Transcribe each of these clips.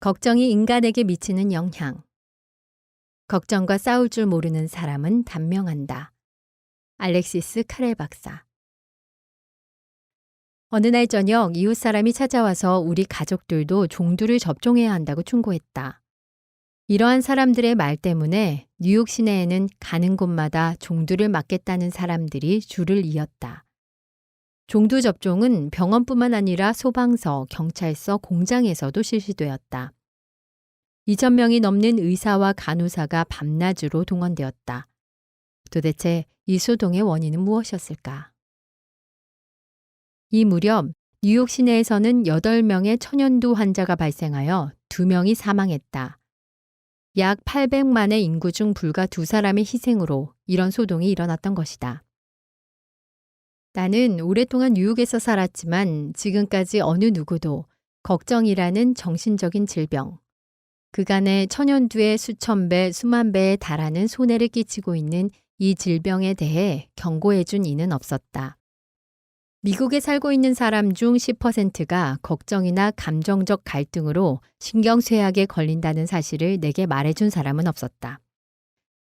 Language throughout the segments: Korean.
걱정이 인간에게 미치는 영향. 걱정과 싸울 줄 모르는 사람은 단명한다. 알렉시스 카렐 박사. 어느 날 저녁 이웃 사람이 찾아와서 우리 가족들도 종두를 접종해야 한다고 충고했다. 이러한 사람들의 말 때문에 뉴욕 시내에는 가는 곳마다 종두를 맞겠다는 사람들이 줄을 이었다. 종두 접종은 병원뿐만 아니라 소방서, 경찰서, 공장에서도 실시되었다. 2,000명이 넘는 의사와 간호사가 밤낮으로 동원되었다. 도대체 이 소동의 원인은 무엇이었을까? 이 무렵 뉴욕 시내에서는 8명의 천연두 환자가 발생하여 2명이 사망했다. 약 800만의 인구 중 불과 2사람의 희생으로 이런 소동이 일어났던 것이다. 나는 오랫동안 뉴욕에서 살았지만 지금까지 어느 누구도 걱정이라는 정신적인 질병, 그간의 천연두의 수천 배, 수만 배에 달하는 손해를 끼치고 있는 이 질병에 대해 경고해 준 이는 없었다. 미국에 살고 있는 사람 중 10%가 걱정이나 감정적 갈등으로 신경쇠약에 걸린다는 사실을 내게 말해준 사람은 없었다.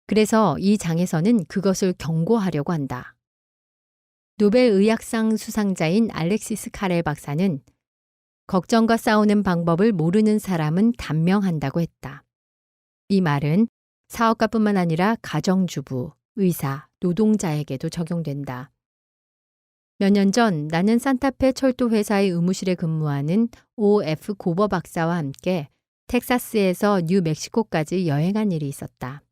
그래서 이 장에서는 그것을 경고하려고 한다. 노벨 의학상 수상자인 알렉시스 카렐 박사는 걱정과 싸우는 방법을 모르는 사람은 단명한다고 했다. 이 말은 사업가뿐만 아니라 가정주부, 의사, 노동자에게도 적용된다. 몇 년 전 나는 산타페 철도 회사의 의무실에 근무하는 O.F. 고버 박사와 함께 텍사스에서 뉴멕시코까지 여행한 일이 있었다.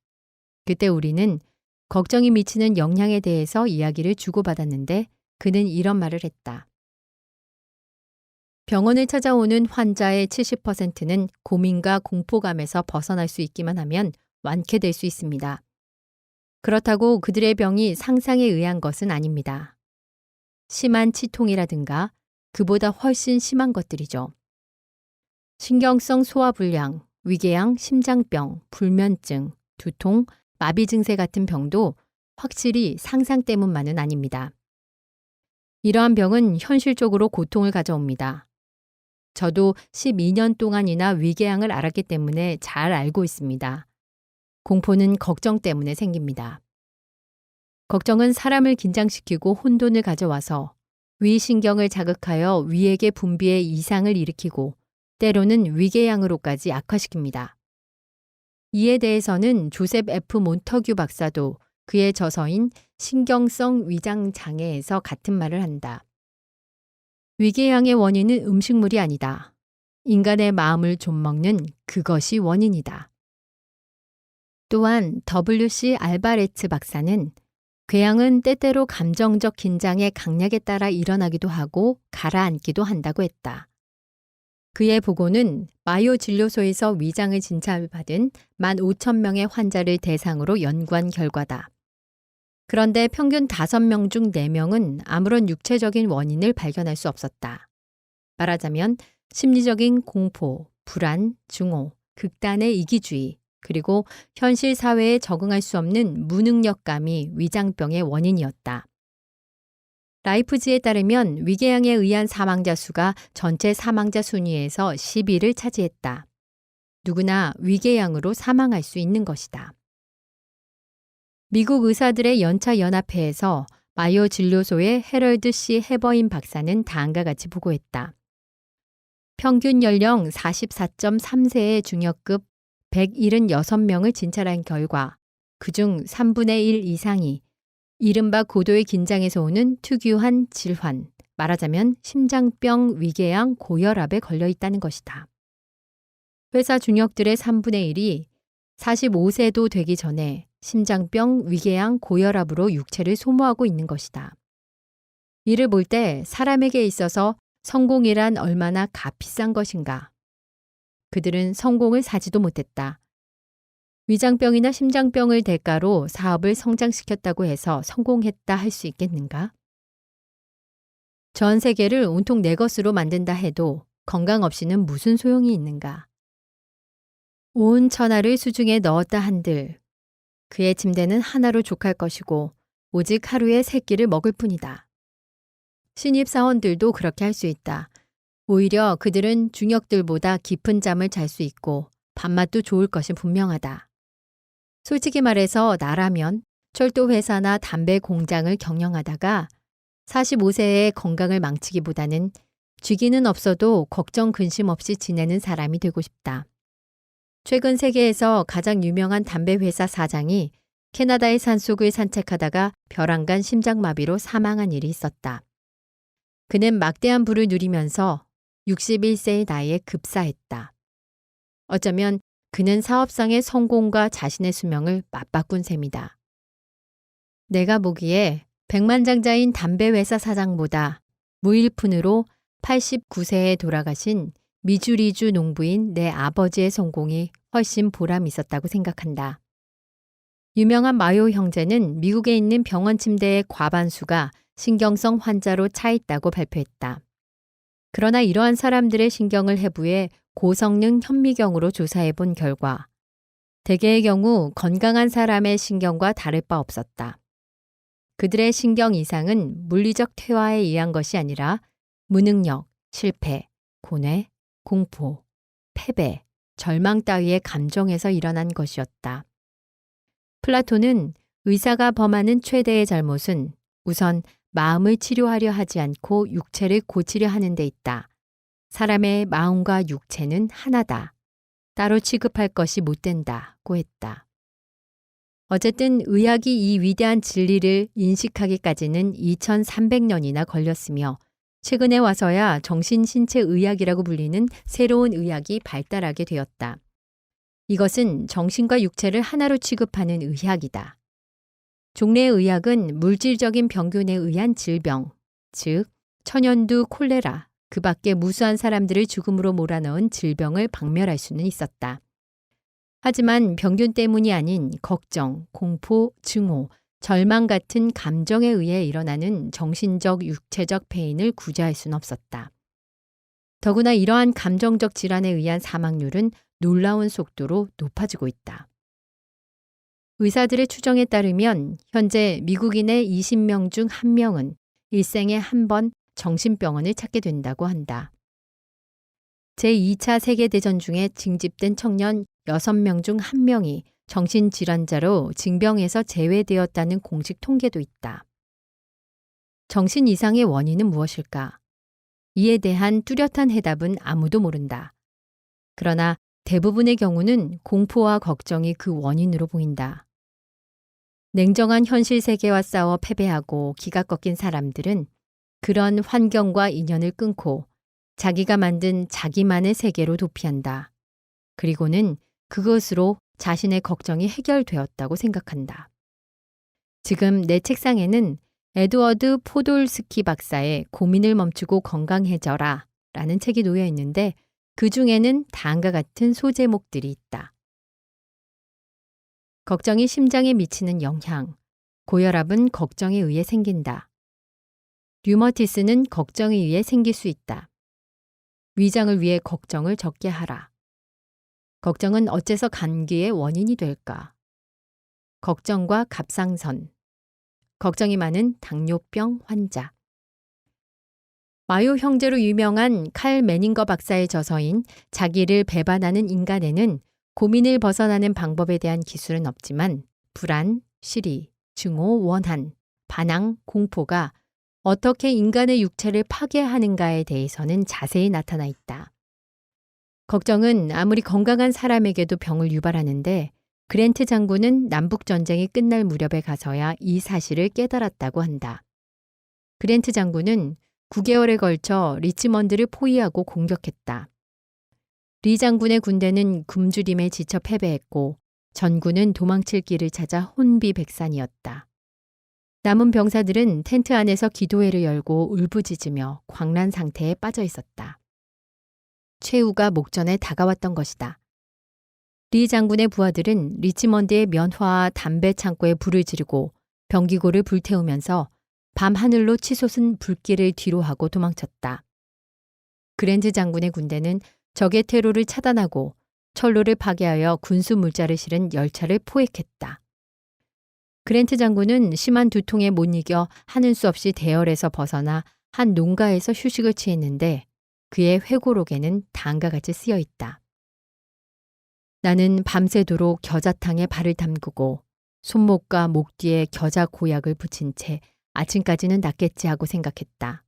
그때 우리는 걱정이 미치는 영향에 대해서 이야기를 주고받았는데 그는 이런 말을 했다. 병원을 찾아오는 환자의 70%는 고민과 공포감에서 벗어날 수 있기만 하면 완쾌될 수 있습니다. 그렇다고 그들의 병이 상상에 의한 것은 아닙니다. 심한 치통이라든가 그보다 훨씬 심한 것들이죠. 신경성 소화불량, 위궤양, 심장병, 불면증, 두통, 마비 증세 같은 병도 확실히 상상 때문만은 아닙니다. 이러한 병은 현실적으로 고통을 가져옵니다. 저도 12년 동안이나 위궤양을 앓았기 때문에 잘 알고 있습니다. 공포는 걱정 때문에 생깁니다. 걱정은 사람을 긴장시키고 혼돈을 가져와서 위신경을 자극하여 위액의 분비에 이상을 일으키고 때로는 위궤양으로까지 악화시킵니다. 이에 대해서는 조셉 F. 몬터규 박사도 그의 저서인 신경성 위장 장애에서 같은 말을 한다. 위궤양의 원인은 음식물이 아니다. 인간의 마음을 좀먹는 그것이 원인이다. 또한 W.C. 알바레츠 박사는 궤양은 때때로 감정적 긴장의 강약에 따라 일어나기도 하고 가라앉기도 한다고 했다. 그의 보고는 마요 진료소에서 위장을 진찰받은 15,000명의 환자를 대상으로 연구한 결과다. 그런데 평균 5명 중 4명은 아무런 육체적인 원인을 발견할 수 없었다. 말하자면 심리적인 공포, 불안, 증오, 극단의 이기주의, 그리고 현실 사회에 적응할 수 없는 무능력감이 위장병의 원인이었다. 라이프지에 따르면 위궤양에 의한 사망자 수가 전체 사망자 순위에서 10위를 차지했다. 누구나 위궤양으로 사망할 수 있는 것이다. 미국 의사들의 연차연합회에서 마요 진료소의 해럴드 C. 해버인 박사는 다음과 같이 보고했다. 평균 연령 44.3세의 중역급 176명을 진찰한 결과 그중 3분의 1 이상이 이른바 고도의 긴장에서 오는 특유한 질환, 말하자면 심장병, 위궤양, 고혈압에 걸려 있다는 것이다. 회사 중역들의 3분의 1이 45세도 되기 전에 심장병, 위궤양, 고혈압으로 육체를 소모하고 있는 것이다. 이를 볼 때 사람에게 있어서 성공이란 얼마나 값비싼 것인가. 그들은 성공을 사지도 못했다. 위장병이나 심장병을 대가로 사업을 성장시켰다고 해서 성공했다 할 수 있겠는가? 전 세계를 온통 내 것으로 만든다 해도 건강 없이는 무슨 소용이 있는가? 온 천하를 수중에 넣었다 한들 그의 침대는 하나로 족할 것이고 오직 하루에 3끼를 먹을 뿐이다. 신입사원들도 그렇게 할 수 있다. 오히려 그들은 중역들보다 깊은 잠을 잘 수 있고 밥맛도 좋을 것이 분명하다. 솔직히 말해서 나라면 철도 회사나 담배 공장을 경영하다가 45세의 건강을 망치기보다는 쥐기는 없어도 걱정 근심 없이 지내는 사람이 되고 싶다. 최근 세계에서 가장 유명한 담배 회사 사장이 캐나다의 산속을 산책하다가 벼랑간 심장마비로 사망한 일이 있었다. 그는 막대한 부를 누리면서 61세의 나이에 급사했다. 어쩌면 그는 사업상의 성공과 자신의 수명을 맞바꾼 셈이다. 내가 보기에 백만장자인 담배 회사 사장보다 무일푼으로 89세에 돌아가신 미주리주 농부인 내 아버지의 성공이 훨씬 보람 있었다고 생각한다. 유명한 마요 형제는 미국에 있는 병원 침대의 과반수가 신경성 환자로 차 있다고 발표했다. 그러나 이러한 사람들의 신경을 해부해 고성능 현미경으로 조사해 본 결과 대개의 경우 건강한 사람의 신경과 다를 바 없었다. 그들의 신경 이상은 물리적 퇴화에 의한 것이 아니라 무능력, 실패, 고뇌, 공포, 패배, 절망 따위의 감정에서 일어난 것이었다. 플라톤은 의사가 범하는 최대의 잘못은 우선 마음을 치료하려 하지 않고 육체를 고치려 하는 데 있다. 사람의 마음과 육체는 하나다. 따로 취급할 것이 못 된다고 했다. 어쨌든 의학이 이 위대한 진리를 인식하기까지는 2300년이나 걸렸으며 최근에 와서야 정신신체의학이라고 불리는 새로운 의학이 발달하게 되었다. 이것은 정신과 육체를 하나로 취급하는 의학이다. 종래의 의학은 물질적인 병균에 의한 질병, 즉 천연두 콜레라, 그 밖에 무수한 사람들을 죽음으로 몰아넣은 질병을 박멸할 수는 있었다. 하지만 병균 때문이 아닌 걱정, 공포, 증오, 절망 같은 감정에 의해 일어나는 정신적, 육체적 폐인을 구제할 수는 없었다. 더구나 이러한 감정적 질환에 의한 사망률은 놀라운 속도로 높아지고 있다. 의사들의 추정에 따르면 현재 미국인의 20명 중 1명은 일생에 한 번 정신병원을 찾게 된다고 한다. 제2차 세계대전 중에 징집된 청년 6명 중 1명이 정신질환자로 징병에서 제외되었다는 공식 통계도 있다. 정신 이상의 원인은 무엇일까? 이에 대한 뚜렷한 해답은 아무도 모른다. 그러나 대부분의 경우는 공포와 걱정이 그 원인으로 보인다. 냉정한 현실 세계와 싸워 패배하고 기가 꺾인 사람들은 그런 환경과 인연을 끊고 자기가 만든 자기만의 세계로 도피한다. 그리고는 그것으로 자신의 걱정이 해결되었다고 생각한다. 지금 내 책상에는 에드워드 포돌스키 박사의 고민을 멈추고 건강해져라 라는 책이 놓여 있는데 그 중에는 다음과 같은 소제목들이 있다. 걱정이 심장에 미치는 영향. 고혈압은 걱정에 의해 생긴다. 류머티스는 걱정에 의해 생길 수 있다. 위장을 위해 걱정을 적게 하라. 걱정은 어째서 감기의 원인이 될까? 걱정과 갑상선. 걱정이 많은 당뇨병 환자. 마요 형제로 유명한 칼 매닝거 박사의 저서인 자기를 배반하는 인간에는 고민을 벗어나는 방법에 대한 기술은 없지만 불안, 시리, 증오, 원한, 반항, 공포가 어떻게 인간의 육체를 파괴하는가에 대해서는 자세히 나타나 있다. 걱정은 아무리 건강한 사람에게도 병을 유발하는데 그랜트 장군은 남북전쟁이 끝날 무렵에 가서야 이 사실을 깨달았다고 한다. 그랜트 장군은 9개월에 걸쳐 리치먼드를 포위하고 공격했다. 리 장군의 군대는 굶주림에 지쳐 패배했고 전군은 도망칠 길을 찾아 혼비백산이었다. 남은 병사들은 텐트 안에서 기도회를 열고 울부짖으며 광란 상태에 빠져 있었다. 최후가 목전에 다가왔던 것이다. 리 장군의 부하들은 리치먼드의 면화와 담배 창고에 불을 지르고 병기고를 불태우면서 밤 하늘로 치솟은 불길을 뒤로하고 도망쳤다. 그랜트 장군의 군대는 적의 테러를 차단하고 철로를 파괴하여 군수 물자를 실은 열차를 포획했다. 그랜트 장군은 심한 두통에 못 이겨 하는 수 없이 대열에서 벗어나 한 농가에서 휴식을 취했는데 그의 회고록에는 다음과 같이 쓰여 있다. 나는 밤새도록 겨자탕에 발을 담그고 손목과 목 뒤에 겨자 고약을 붙인 채 아침까지는 낫겠지 하고 생각했다.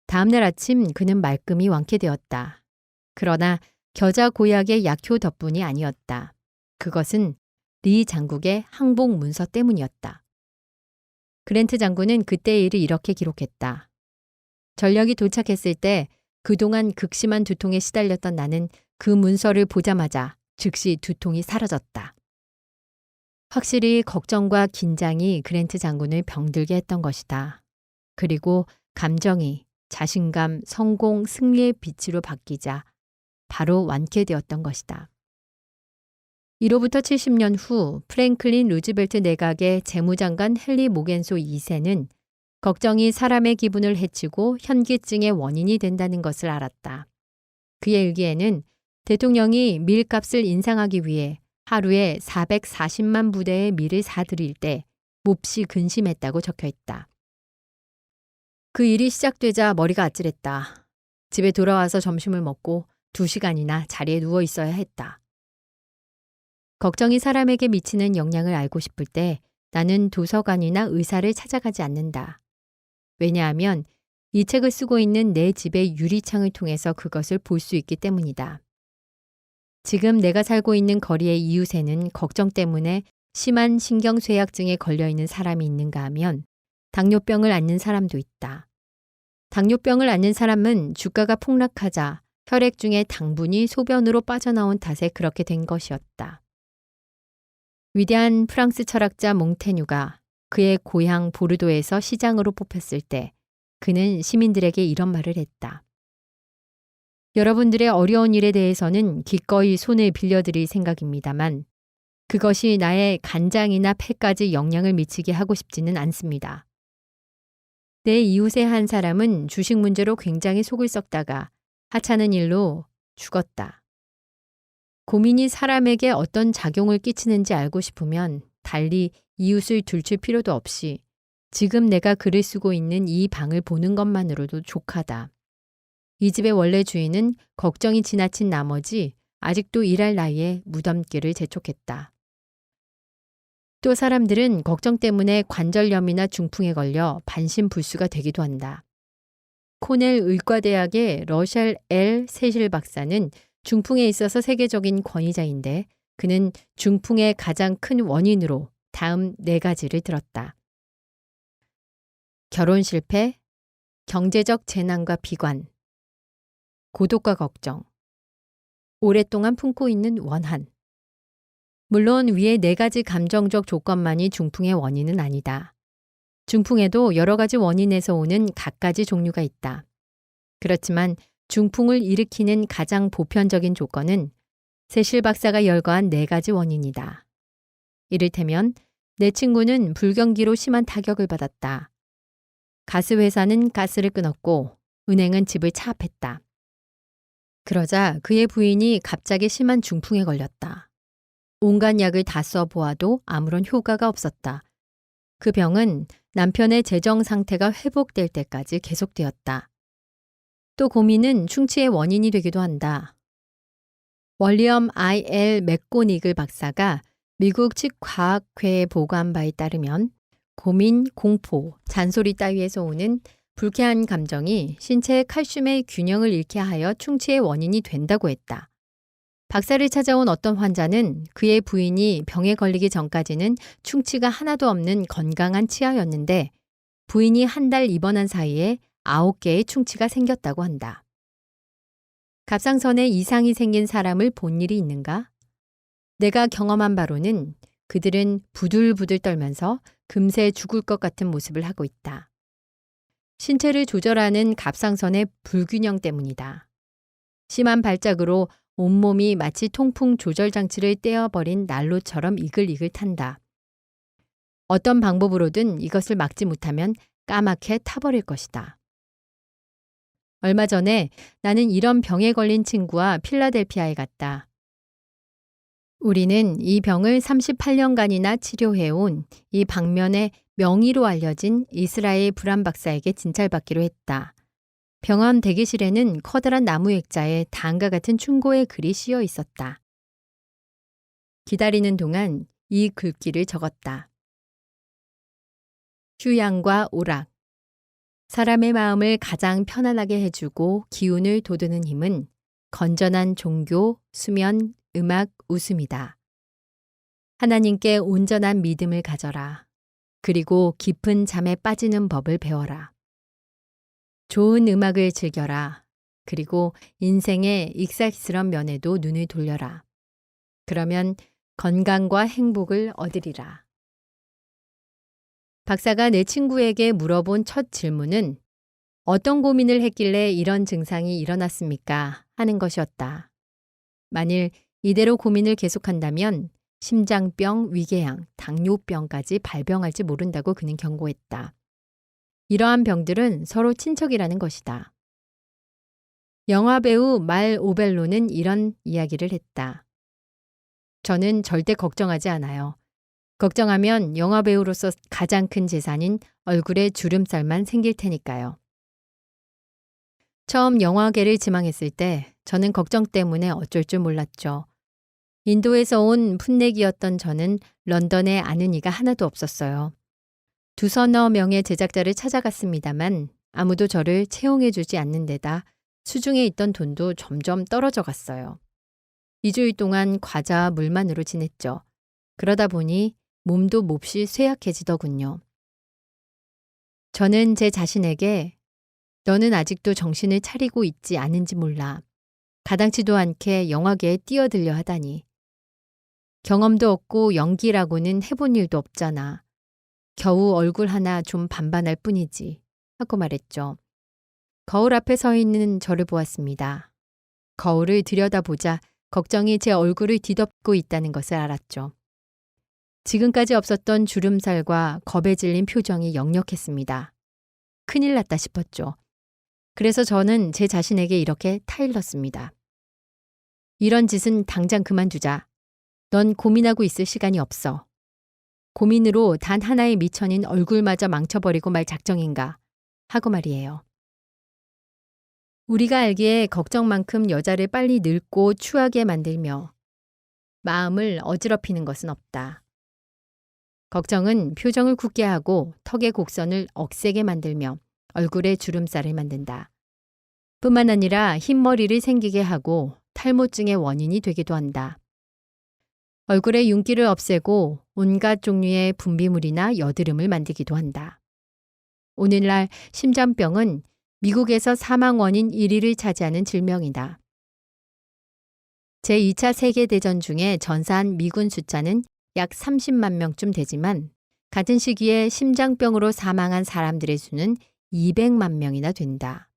다음날 아침 그는 말끔히 완쾌되었다. 그러나 겨자 고약의 약효 덕분이 아니었다. 그것은 리 장국의 항복 문서 때문이었다. 그랜트 장군은 그때의 일을 이렇게 기록했다. 전력이 도착했을 때 그동안 극심한 두통에 시달렸던 나는 그 문서를 보자마자 즉시 두통이 사라졌다. 확실히 걱정과 긴장이 그랜트 장군을 병들게 했던 것이다. 그리고 감정이 자신감, 성공, 승리의 빛으로 바뀌자 바로 완쾌되었던 것이다. 이로부터 70년 후 프랭클린 루즈벨트 내각의 재무장관 헨리 모겐소 2세는 걱정이 사람의 기분을 해치고 현기증의 원인이 된다는 것을 알았다. 그의 일기에는 대통령이 밀값을 인상하기 위해 하루에 440만 부대의 밀을 사들일 때 몹시 근심했다고 적혀 있다. 그 일이 시작되자 머리가 아찔했다. 집에 돌아와서 점심을 먹고 2시간이나 자리에 누워 있어야 했다. 걱정이 사람에게 미치는 영향을 알고 싶을 때 나는 도서관이나 의사를 찾아가지 않는다. 왜냐하면 이 책을 쓰고 있는 내 집의 유리창을 통해서 그것을 볼 수 있기 때문이다. 지금 내가 살고 있는 거리의 이웃에는 걱정 때문에 심한 신경쇠약증에 걸려 있는 사람이 있는가 하면 당뇨병을 앓는 사람도 있다. 당뇨병을 앓는 사람은 주가가 폭락하자 혈액 중에 당분이 소변으로 빠져나온 탓에 그렇게 된 것이었다. 위대한 프랑스 철학자 몽테뉴가 그의 고향 보르도에서 시장으로 뽑혔을 때 그는 시민들에게 이런 말을 했다. 여러분들의 어려운 일에 대해서는 기꺼이 손을 빌려드릴 생각입니다만 그것이 나의 간장이나 폐까지 영향을 미치게 하고 싶지는 않습니다. 내 이웃의 한 사람은 주식 문제로 굉장히 속을 썩다가 하찮은 일로 죽었다. 고민이 사람에게 어떤 작용을 끼치는지 알고 싶으면 달리 이웃을 들출 필요도 없이 지금 내가 글을 쓰고 있는 이 방을 보는 것만으로도 족하다. 이 집의 원래 주인은 걱정이 지나친 나머지 아직도 일할 나이에 무덤길을 재촉했다. 또 사람들은 걱정 때문에 관절염이나 중풍에 걸려 반신불수가 되기도 한다. 코넬 의과대학의 러셀 L. 세실 박사는 중풍에 있어서 세계적인 권위자인데 그는 중풍의 가장 큰 원인으로 다음 4가지를 들었다. 결혼 실패, 경제적 재난과 비관, 고독과 걱정, 오랫동안 품고 있는 원한. 물론 위의 4가지 감정적 조건만이 중풍의 원인은 아니다. 중풍에도 여러 가지 원인에서 오는 갖가지 종류가 있다. 그렇지만 중풍을 일으키는 가장 보편적인 조건은 세실 박사가 열거한 4가지 원인이다. 이를테면 내 친구는 불경기로 심한 타격을 받았다. 가스회사는 가스를 끊었고 은행은 집을 차압했다. 그러자 그의 부인이 갑자기 심한 중풍에 걸렸다. 온갖 약을 다 써보아도 아무런 효과가 없었다. 그 병은 남편의 재정 상태가 회복될 때까지 계속되었다. 또 고민은 충치의 원인이 되기도 한다. 월리엄 I.L. 맥고니글 박사가 미국 치과학회에 보고한 바에 따르면 고민, 공포, 잔소리 따위에서 오는 불쾌한 감정이 신체의 칼슘의 균형을 잃게 하여 충치의 원인이 된다고 했다. 박사를 찾아온 어떤 환자는 그의 부인이 병에 걸리기 전까지는 충치가 하나도 없는 건강한 치아였는데 부인이 한 달 입원한 사이에 9개의 충치가 생겼다고 한다. 갑상선에 이상이 생긴 사람을 본 일이 있는가? 내가 경험한 바로는 그들은 부들부들 떨면서 금세 죽을 것 같은 모습을 하고 있다. 신체를 조절하는 갑상선의 불균형 때문이다. 심한 발작으로 온몸이 마치 통풍 조절 장치를 떼어버린 난로처럼 이글이글 탄다. 어떤 방법으로든 이것을 막지 못하면 까맣게 타버릴 것이다. 얼마 전에 나는 이런 병에 걸린 친구와 필라델피아에 갔다. 우리는 이 병을 38년간이나 치료해온 이 방면의 명의로 알려진 이스라엘 브람 박사에게 진찰받기로 했다. 병원 대기실에는 커다란 나무 액자에 다음과 같은 충고의 글이 씌어 있었다. 기다리는 동안 이 글귀를 적었다. 휴양과 오락. 사람의 마음을 가장 편안하게 해주고 기운을 돋우는 힘은 건전한 종교, 수면, 음악, 웃음이다. 하나님께 온전한 믿음을 가져라. 그리고 깊은 잠에 빠지는 법을 배워라. 좋은 음악을 즐겨라. 그리고 인생의 익살스런 면에도 눈을 돌려라. 그러면 건강과 행복을 얻으리라. 박사가 내 친구에게 물어본 첫 질문은 어떤 고민을 했길래 이런 증상이 일어났습니까? 하는 것이었다. 만일 이대로 고민을 계속한다면 심장병, 위궤양, 당뇨병까지 발병할지 모른다고 그는 경고했다. 이러한 병들은 서로 친척이라는 것이다. 영화배우 말 오벨로는 이런 이야기를 했다. 저는 절대 걱정하지 않아요. 걱정하면 영화배우로서 가장 큰 재산인 얼굴에 주름살만 생길 테니까요. 처음 영화계를 지망했을 때 저는 걱정 때문에 어쩔 줄 몰랐죠. 인도에서 온 풋내기였던 저는 런던에 아는 이가 하나도 없었어요. 두서너 명의 제작자를 찾아갔습니다만 아무도 저를 채용해주지 않는 데다 수중에 있던 돈도 점점 떨어져 갔어요. 2주일 동안 과자와 물만으로 지냈죠. 그러다 보니 몸도 몹시 쇠약해지더군요. 저는 제 자신에게 너는 아직도 정신을 차리고 있지 않은지 몰라. 가당치도 않게 영화계에 뛰어들려 하다니. 경험도 없고 연기라고는 해본 일도 없잖아. 겨우 얼굴 하나 좀 반반할 뿐이지. 하고 말했죠. 거울 앞에 서 있는 저를 보았습니다. 거울을 들여다보자 걱정이 제 얼굴을 뒤덮고 있다는 것을 알았죠. 지금까지 없었던 주름살과 겁에 질린 표정이 역력했습니다. 큰일 났다 싶었죠. 그래서 저는 제 자신에게 이렇게 타일렀습니다. 이런 짓은 당장 그만두자. 넌 고민하고 있을 시간이 없어. 고민으로 단 하나의 미천인 얼굴마저 망쳐버리고 말 작정인가 하고 말이에요. 우리가 알기에 걱정만큼 여자를 빨리 늙고 추하게 만들며 마음을 어지럽히는 것은 없다. 걱정은 표정을 굳게 하고 턱의 곡선을 억세게 만들며 얼굴에 주름살을 만든다. 뿐만 아니라 흰머리를 생기게 하고 탈모증의 원인이 되기도 한다. 얼굴에 윤기를 없애고 온갖 종류의 분비물이나 여드름을 만들기도 한다. 오늘날 심장병은 미국에서 사망 원인 1위를 차지하는 질병이다. 제2차 세계대전 중에 전사한 미군 숫자는 약 30만 명쯤 되지만 같은 시기에 심장병으로 사망한 사람들의 수는 200만 명이나 된다.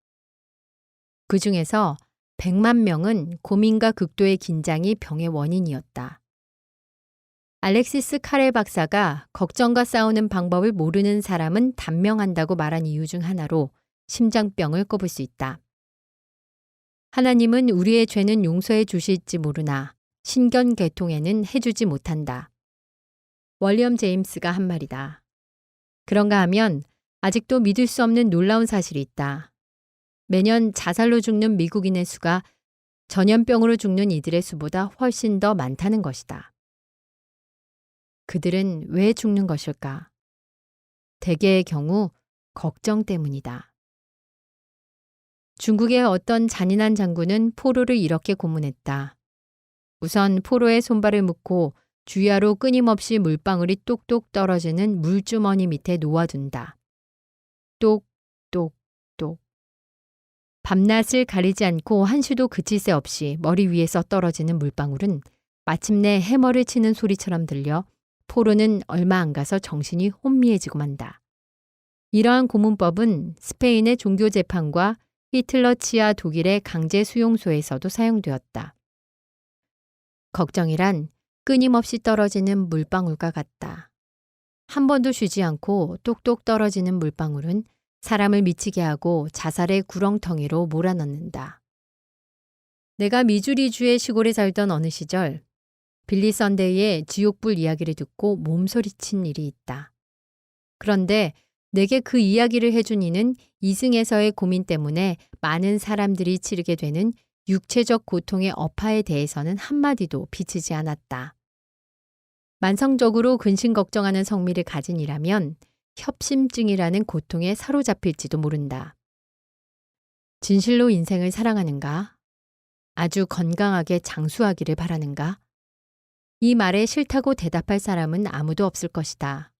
그 중에서 100만 명은 고민과 극도의 긴장이 병의 원인이었다. 알렉시스 카레 박사가 걱정과 싸우는 방법을 모르는 사람은 단명한다고 말한 이유 중 하나로 심장병을 꼽을 수 있다. 하나님은 우리의 죄는 용서해 주실지 모르나 신견계통에는 해주지 못한다. 월리엄 제임스가 한 말이다. 그런가 하면 아직도 믿을 수 없는 놀라운 사실이 있다. 매년 자살로 죽는 미국인의 수가 전염병으로 죽는 이들의 수보다 훨씬 더 많다는 것이다. 그들은 왜 죽는 것일까? 대개의 경우 걱정 때문이다. 중국의 어떤 잔인한 장군은 포로를 이렇게 고문했다. 우선 포로의 손발을 묶고 주야로 끊임없이 물방울이 똑똑 떨어지는 물주머니 밑에 놓아둔다. 똑똑똑. 밤낮을 가리지 않고 한시도 그칠 새 없이 머리 위에서 떨어지는 물방울은 마침내 해머를 치는 소리처럼 들려 포로는 얼마 안 가서 정신이 혼미해지고 만다. 이러한 고문법은 스페인의 종교재판과 히틀러 치하 독일의 강제 수용소에서도 사용되었다. 걱정이란 끊임없이 떨어지는 물방울과 같다. 한 번도 쉬지 않고 똑똑 떨어지는 물방울은 사람을 미치게 하고 자살의 구렁텅이로 몰아넣는다. 내가 미주리주의 시골에 살던 어느 시절 빌리 선데이의 지옥불 이야기를 듣고 몸소리친 일이 있다. 그런데 내게 그 이야기를 해준 이는 이승에서의 고민 때문에 많은 사람들이 치르게 되는 육체적 고통의 어파에 대해서는 한마디도 비치지 않았다. 만성적으로 근심 걱정하는 성미를 가진 이라면 협심증이라는 고통에 사로잡힐지도 모른다. 진실로 인생을 사랑하는가? 아주 건강하게 장수하기를 바라는가? 이 말에 싫다고 대답할 사람은 아무도 없을 것이다.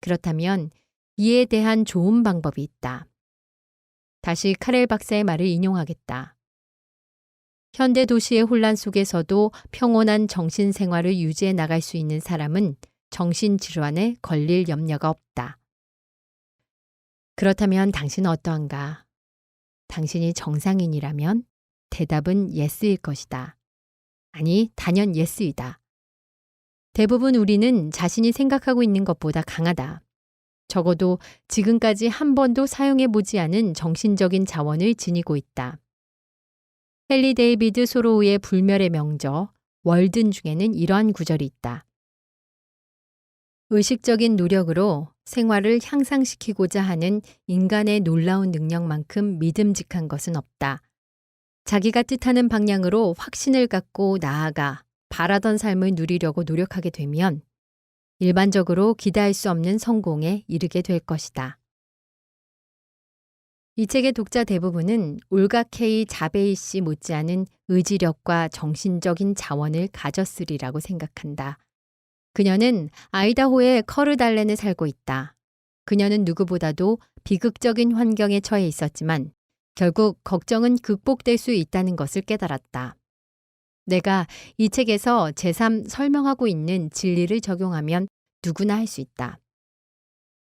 그렇다면 이에 대한 좋은 방법이 있다. 다시 카렐 박사의 말을 인용하겠다. 현대 도시의 혼란 속에서도 평온한 정신 생활을 유지해 나갈 수 있는 사람은 정신질환에 걸릴 염려가 없다. 그렇다면 당신은 어떠한가? 당신이 정상인이라면 대답은 예스일 것이다. 아니, 단연 예스이다. 대부분 우리는 자신이 생각하고 있는 것보다 강하다. 적어도 지금까지 한 번도 사용해 보지 않은 정신적인 자원을 지니고 있다. 헨리 데이비드 소로우의 불멸의 명저 월든 중에는 이러한 구절이 있다. 의식적인 노력으로 생활을 향상시키고자 하는 인간의 놀라운 능력만큼 믿음직한 것은 없다. 자기가 뜻하는 방향으로 확신을 갖고 나아가 바라던 삶을 누리려고 노력하게 되면 일반적으로 기대할 수 없는 성공에 이르게 될 것이다. 이 책의 독자 대부분은 올가 케이 자베이 씨 못지않은 의지력과 정신적인 자원을 가졌으리라고 생각한다. 그녀는 아이다호의 커르달렌에 살고 있다. 그녀는 누구보다도 비극적인 환경에 처해 있었지만 결국 걱정은 극복될 수 있다는 것을 깨달았다. 내가 이 책에서 제3 설명하고 있는 진리를 적용하면 누구나 할 수 있다.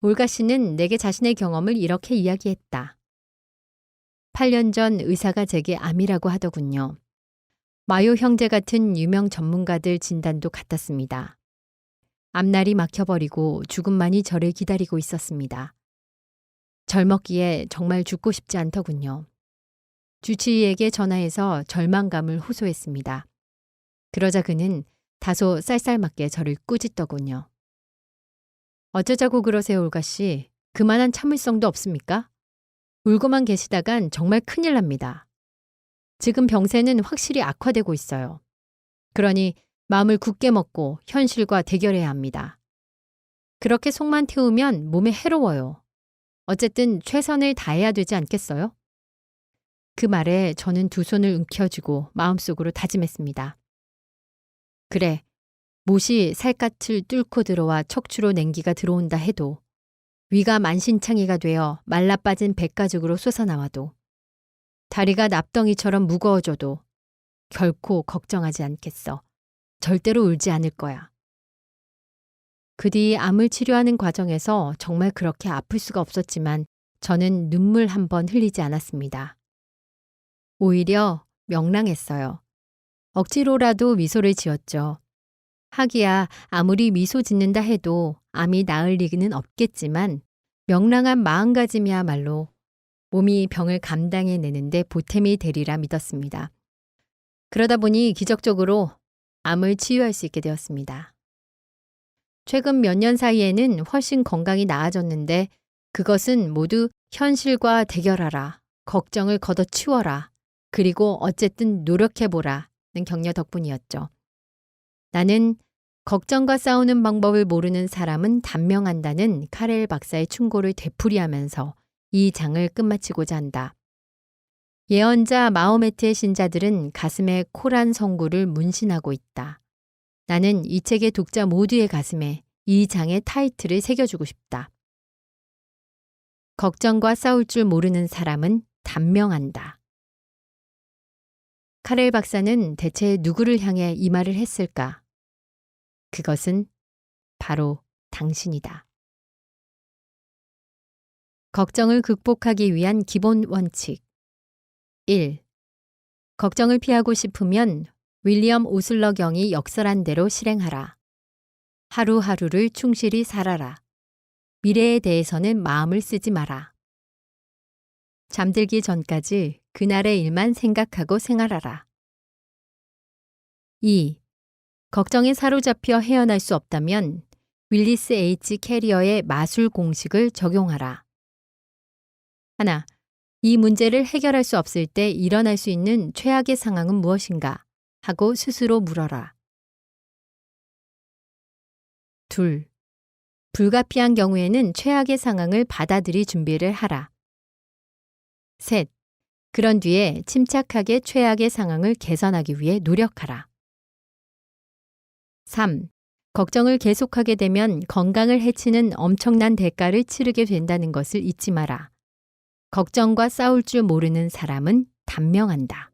올가 씨는 내게 자신의 경험을 이렇게 이야기했다. 8년 전 의사가 제게 암이라고 하더군요. 마요 형제 같은 유명 전문가들 진단도 같았습니다. 앞날이 막혀버리고 죽음만이 저를 기다리고 있었습니다. 젊었기에 정말 죽고 싶지 않더군요. 주치의에게 전화해서 절망감을 호소했습니다. 그러자 그는 다소 쌀쌀맞게 저를 꾸짖더군요. 어쩌자고 그러세요, 올가 씨. 그만한 참을성도 없습니까? 울고만 계시다간 정말 큰일 납니다. 지금 병세는 확실히 악화되고 있어요. 그러니 마음을 굳게 먹고 현실과 대결해야 합니다. 그렇게 속만 태우면 몸에 해로워요. 어쨌든 최선을 다해야 되지 않겠어요? 그 말에 저는 두 손을 움켜쥐고 마음속으로 다짐했습니다. 그래, 못이 살갗을 뚫고 들어와 척추로 냉기가 들어온다 해도 위가 만신창이가 되어 말라빠진 백가죽으로 솟아나와도 다리가 납덩이처럼 무거워져도 결코 걱정하지 않겠어. 절대로 울지 않을 거야. 그 뒤 암을 치료하는 과정에서 정말 그렇게 아플 수가 없었지만 저는 눈물 한 번 흘리지 않았습니다. 오히려 명랑했어요. 억지로라도 미소를 지었죠. 하기야 아무리 미소 짓는다 해도 암이 나을 리는 없겠지만 명랑한 마음가짐이야말로 몸이 병을 감당해내는데 보탬이 되리라 믿었습니다. 그러다 보니 기적적으로 암을 치유할 수 있게 되었습니다. 최근 몇 년 사이에는 훨씬 건강이 나아졌는데 그것은 모두 현실과 대결하라, 걱정을 걷어치워라, 그리고 어쨌든 노력해보라는 격려 덕분이었죠. 나는 걱정과 싸우는 방법을 모르는 사람은 단명한다는 카렐 박사의 충고를 되풀이하면서 이 장을 끝마치고자 한다. 예언자 마호메트의 신자들은 가슴에 코란 성구를 문신하고 있다. 나는 이 책의 독자 모두의 가슴에 이 장의 타이틀을 새겨주고 싶다. 걱정과 싸울 줄 모르는 사람은 단명한다. 카렐 박사는 대체 누구를 향해 이 말을 했을까? 그것은 바로 당신이다. 걱정을 극복하기 위한 기본 원칙 1. 걱정을 피하고 싶으면 윌리엄 오슬러 경이 역설한 대로 실행하라. 하루하루를 충실히 살아라. 미래에 대해서는 마음을 쓰지 마라. 잠들기 전까지 그날의 일만 생각하고 생활하라. 2. 걱정에 사로잡혀 헤어날 수 없다면 윌리스 H. 캐리어의 마술 공식을 적용하라. 하나, 이 문제를 해결할 수 없을 때 일어날 수 있는 최악의 상황은 무엇인가? 하고 스스로 물어라. 둘, 불가피한 경우에는 최악의 상황을 받아들일 준비를 하라. 셋, 그런 뒤에 침착하게 최악의 상황을 개선하기 위해 노력하라. 3. 걱정을 계속하게 되면 건강을 해치는 엄청난 대가를 치르게 된다는 것을 잊지 마라. 걱정과 싸울 줄 모르는 사람은 단명한다.